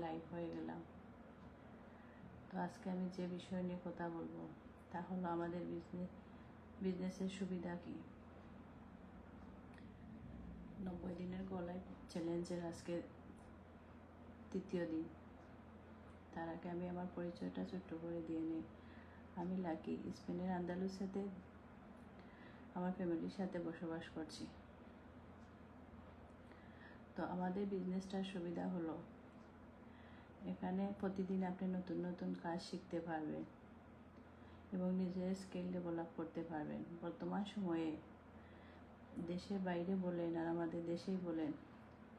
Live হয়ে গেলাম। তো আজকে আমি যে বিষয় নিয়ে কথা বলবো তা হলো আমাদের বিজনেসের সুবিধা কি। 90 দিনের গলায় চ্যালেঞ্জের আজকে তৃতীয় দিন। তার আগে আমি আমার পরিচয়টা ছোট্ট করে দিয়ে নিই। আমি লাকি, স্পেনের আন্দালুসিয়াতে আমার ফ্যামিলির সাথে বসবাস করছি। তো আমাদের বিজনেসটার সুবিধা হলো এখানে প্রতিদিন আপনি নতুন নতুন কাজ শিখতে পারবেন এবং নিজের স্কিল ডেভেলপ করতে পারবেন। বর্তমান সময়ে দেশের বাইরে বলেন আর আমাদের দেশেই বলেন,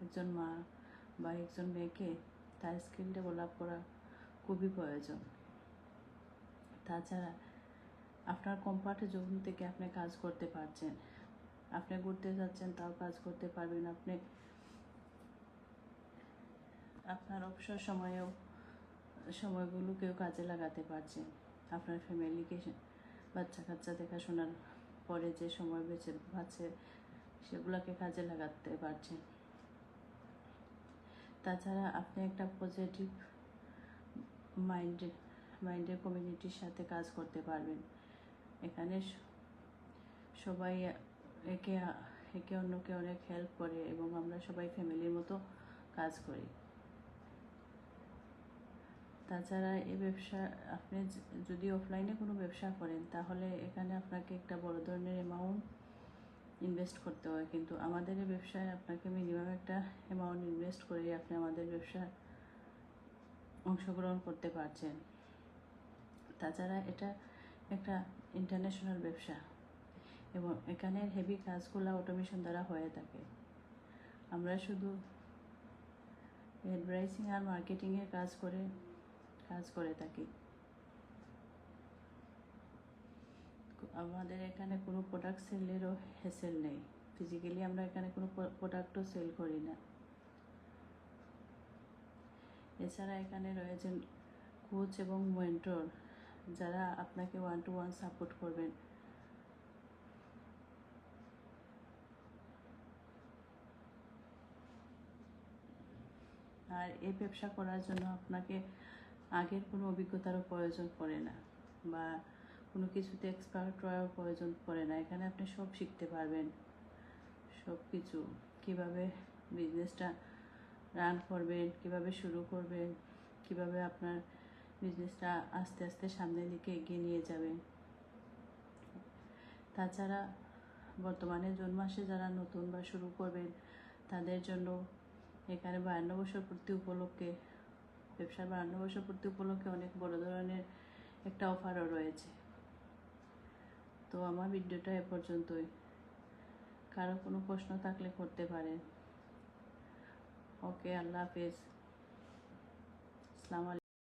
একজন মা বা একজন মেয়েকে তার স্কিল ডেভেলপ করা খুবই প্রয়োজন। তাছাড়া আপনার কমফর্ট জোন থেকে আপনি কাজ করতে পারছেন। আপনি ঘুরতে যাচ্ছেন তাও কাজ করতে পারবেন। আপনি আপনার অবসর সময়গুলোকেও কাজে লাগাতে পারছেন। আপনার ফ্যামিলিকে বাচ্চা কাচ্চা দেখাশোনার পরে যে সময় বেঁচে পাচ্ছে সেগুলোকে কাজে লাগাতে পারছেন। তাছাড়া আপনি একটা পজিটিভ মাইন্ডের কমিউনিটির সাথে কাজ করতে পারবেন। এখানে সবাই একে অন্যকে অনেক হেল্প করে এবং আমরা সবাই ফ্যামিলির মতো কাজ করি। তাছাড়া এই ব্যবসা আপনি যদি অফলাইনে কোনো ব্যবসা করেন তাহলে এখানে আপনাকে একটা বড় ধরনের অ্যামাউন্ট ইনভেস্ট করতে হয়, কিন্তু আমাদের এই ব্যবসায় আপনাকে মিনিমাম একটা অ্যামাউন্ট ইনভেস্ট করে আপনি আমাদের ব্যবসায় অংশগ্রহণ করতে পারছেন। তাছাড়া এটা একটা ইন্টারন্যাশনাল ব্যবসা এবং এখানে হেভি কাজগুলো অটোমেশন দ্বারা হয়ে থাকে। আমরা শুধু অ্যাডভার্টাইজিং আর মার্কেটিংয়ের কাজ করে থাকি। আমাদের এখানে কোনো প্রোডাক্ট সেলেরও হ্যাসেল নেই। ফিজিক্যালি আমরা এখানে কোনো প্রোডাক্টও সেল করি না। এছাড়া এখানে রয়েছেন কোচ এবং মেন্টর, যারা আপনাকে 1-to-1 সাপোর্ট করবেন। আর এই ব্যবসা করার জন্য আপনাকে আগের কোনো অভিজ্ঞতারও প্রয়োজন পড়ে না বা কোনো কিছুতে এক্সপার্ট হওয়ার প্রয়োজন পড়ে না। এখানে আপনি সব শিখতে পারবেন, সব কিছু কীভাবে বিজনেসটা রান করবেন, কিভাবে শুরু করবেন, কিভাবে আপনার বিজনেসটা আস্তে আস্তে সামনের দিকে এগিয়ে নিয়ে যাবেন। তাছাড়া বর্তমানে জুন মাসে যারা নতুন বা শুরু করবেন তাদের জন্য এখানে 52 বছর পূর্তি উপলক্ষে ব্যবসার 52 বছর পূর্তি উপলক্ষে অনেক বড় ধরনের একটা অফারও রয়েছে। তো আমার ভিডিওটা এ পর্যন্তই। কারো কোনো প্রশ্ন থাকলে করতে পারেন। ওকে, আল্লাহ হাফেজ, আসসালামু আলাইকুম।